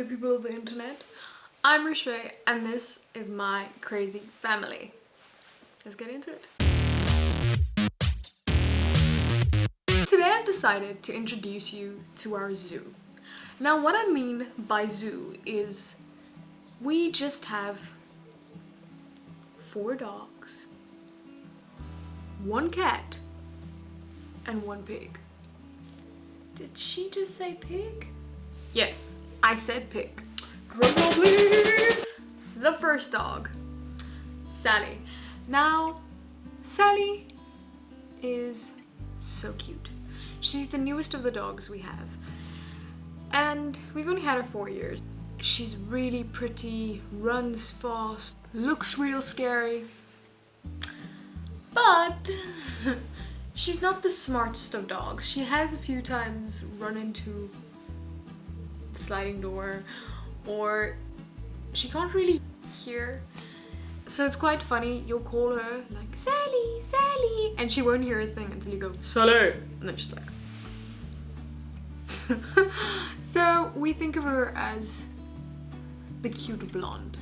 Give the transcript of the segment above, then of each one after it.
lovely people of the internet. I'm Roche and this is my crazy family. Let's get into it. Today I've decided to introduce you to our zoo. Now what I mean by zoo is we just have 4 dogs, 1 cat, and 1 pig. Did she just say pig? Yes, I said pig. Drum roll please! The first dog, Sally. Now, Sally is so cute. She's the newest of the dogs we have. And we've only had her 4 years. She's really pretty, runs fast, looks real scary. But she's not the smartest of dogs. She has a few times run into the sliding door, or she can't really hear. So it's quite funny, you'll call her like, Sally, Sally, and she won't hear a thing until you go, Sally, and then she's like. So we think of her as the cute blonde.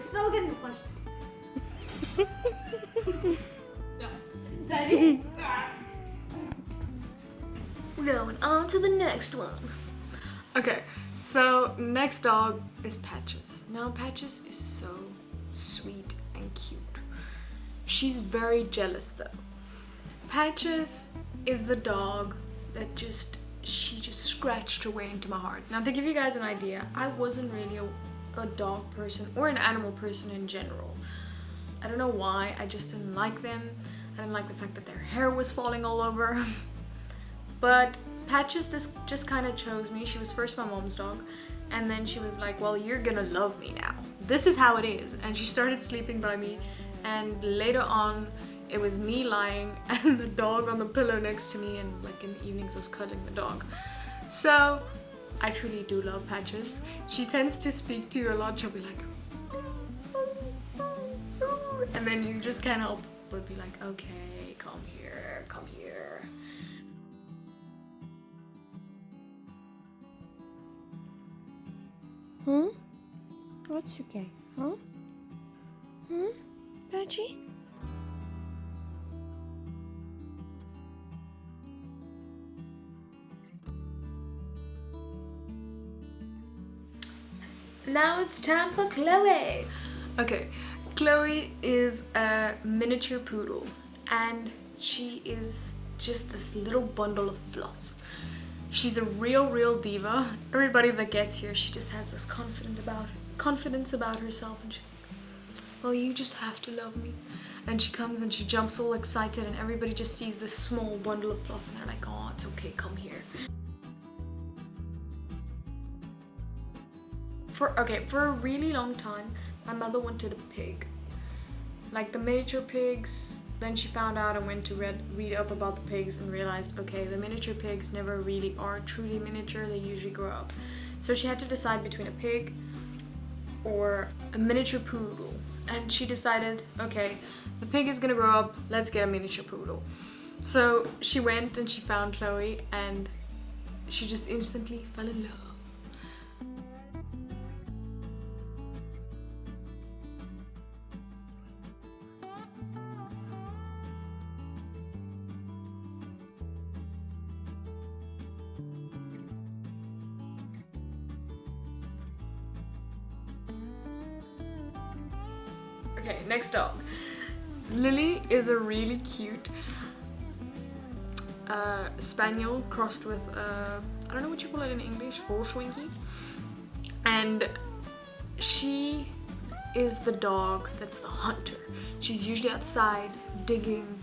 Still getting punched. No. Steady. We're going on to the next one. Okay, so next dog is Patches. Now Patches is so sweet and cute. She's very jealous though. Patches is the dog that she just scratched her way into my heart. Now to give you guys an idea, I wasn't really a dog person or an animal person in general. I don't know why, I just didn't like them. I didn't like the fact that their hair was falling all over. But Patches just kind of chose me. She was first my mom's dog, and then she was like, well, you're gonna love me now. This is how it is. And she started sleeping by me, and later on it was me lying and the dog on the pillow next to me, and like in the evenings I was cuddling the dog. So I truly do love Patches. She tends to speak to you a lot. She'll be like, and then you just can't help but be like, okay, come here, come here. What's okay? Huh? Patchy? Now it's time for Chloe. Okay, Chloe is a miniature poodle and she is just this little bundle of fluff. She's a real diva. Everybody that gets here, she just has this confidence about herself, and she's like, well, you just have to love me. And she comes and she jumps all excited, and everybody just sees this small bundle of fluff and they're like, oh, it's okay, come here. For a really long time, my mother wanted a pig. Like the miniature pigs. Then she found out and went to read up about the pigs and realized, okay, the miniature pigs never really are truly miniature, they usually grow up. So she had to decide between a pig or a miniature poodle. And she decided, okay, the pig is gonna grow up, let's get a miniature poodle. So she went and she found Chloe and she just instantly fell in love. Okay, next dog. Lily is a really cute spaniel crossed with I don't know what you call it in English, Volkswinkie. And she is the dog that's the hunter. She's usually outside digging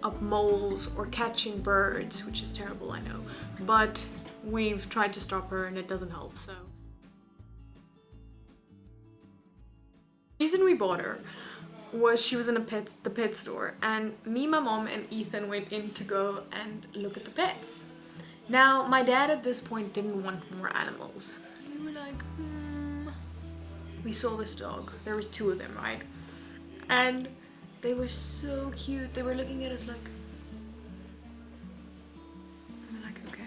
up moles or catching birds, which is terrible, I know. But we've tried to stop her and it doesn't help, so. The reason we bought her was she was in the pet store, and me, my mom, and Ethan went in to go and look at the pets. Now, my dad at this point didn't want more animals. We were like, We saw this dog. There was 2 of them, right? And they were so cute. They were looking at us like, and we're like, okay.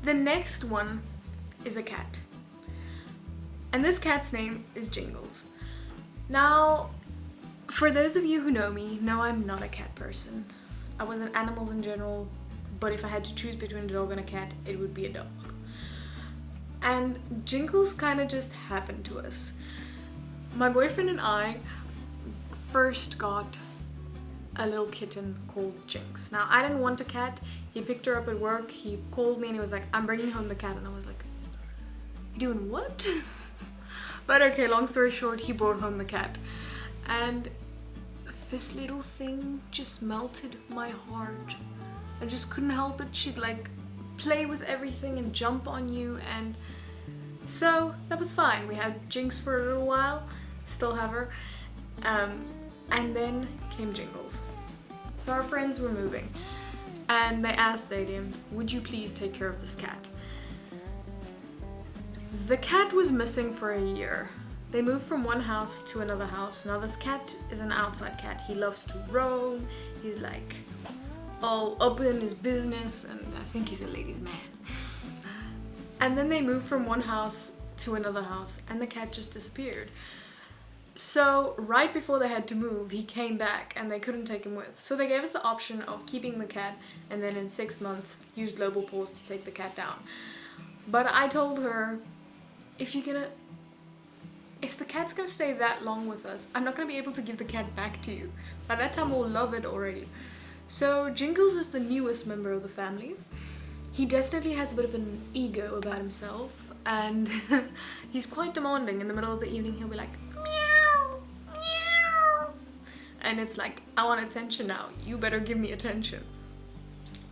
The next one is a cat. And this cat's name is Jingles. Now, for those of you who know me, know I'm not a cat person. I wasn't animals in general, but if I had to choose between a dog and a cat, it would be a dog. And Jingles kind of just happened to us. My boyfriend and I first got a little kitten called Jinx. Now, I didn't want a cat. He picked her up at work. He called me and he was like, I'm bringing home the cat. And I was like, you doing what? But okay, long story short, he brought home the cat. And this little thing just melted my heart. I just couldn't help it. She'd like play with everything and jump on you. And so that was fine. We had Jinx for a little while. Still have her. And then came Jingles. So our friends were moving and they asked Zadium, would you please take care of this cat? The cat was missing for a year. They moved from one house to another house. Now this cat is an outside cat. He loves to roam. He's like all up in his business, and I think he's a ladies' man. And then they moved from one house to another house and the cat just disappeared. So right before they had to move, he came back and they couldn't take him with. So they gave us the option of keeping the cat and then in 6 months use global pause to take the cat down. But I told her, if the cat's gonna stay that long with us, I'm not gonna be able to give the cat back to you. By that time we'll love it already. So Jingles is the newest member of the family. He definitely has a bit of an ego about himself, and he's quite demanding. In the middle of the evening he'll be like, meow, meow. And it's like, I want attention now. You better give me attention.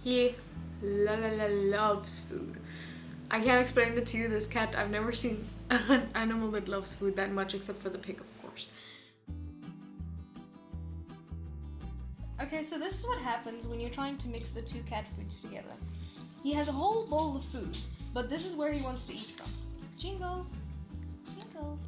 He loves food. I can't explain it to you, this cat. I've never seen an animal that loves food that much, except for the pig, of course. Okay, so this is what happens when you're trying to mix the 2 cat foods together. He has a whole bowl of food, but this is where he wants to eat from. Jingles. Jingles.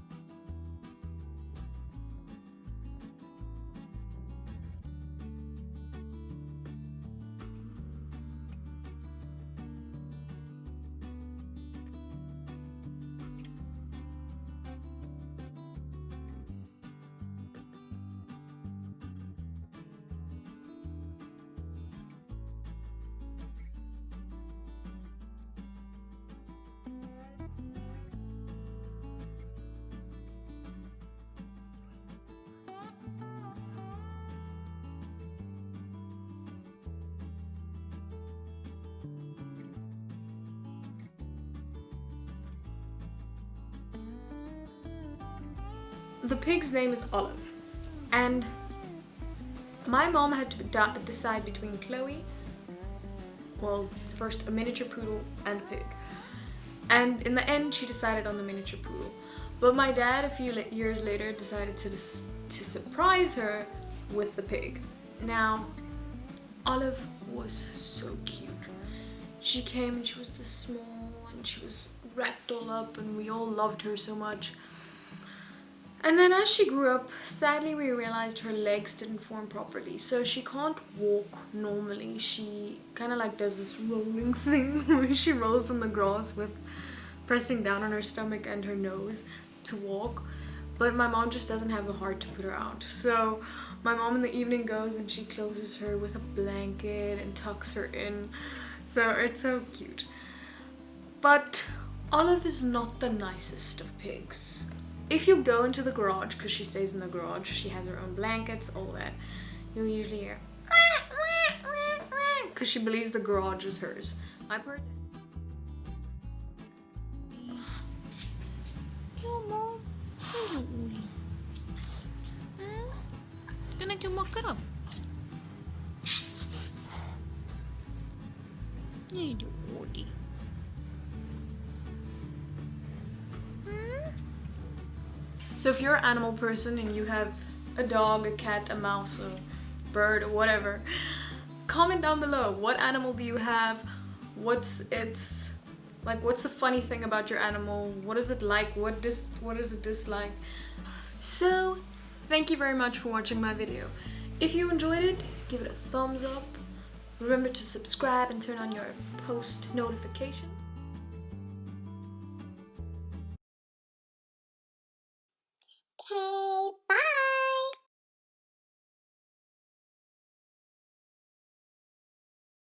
The pig's name is Olive, and my mom had to decide between Chloe, well, first a miniature poodle and a pig, and in the end she decided on the miniature poodle. But my dad a few years later decided to surprise her with the pig. Now, Olive was so cute. She came and she was this small and she was wrapped all up and we all loved her so much. And then as she grew up, sadly we realized her legs didn't form properly, so she can't walk normally. She kind of like does this rolling thing where she rolls on the grass with pressing down on her stomach and her nose to walk. But my mom just doesn't have the heart to put her out. So My mom in the evening goes and she closes her with a blanket and tucks her in. So it's so cute. But Olive is not the nicest of pigs. If you go into the garage, because she stays in the garage, she has her own blankets, all that, you'll usually hear because she believes the garage is hers. I've heard that. Yo, Mom. Hello, Uli. Kan ik je makker op? Nee, doe Uli. So if you're an animal person and you have a dog, a cat, a mouse, a bird, or whatever, comment down below. What animal do you have? What's the funny thing about your animal? What is it like? What does it dislike? So thank you very much for watching my video. If you enjoyed it, give it a thumbs up. Remember to subscribe and turn on your post notifications. Okay, bye.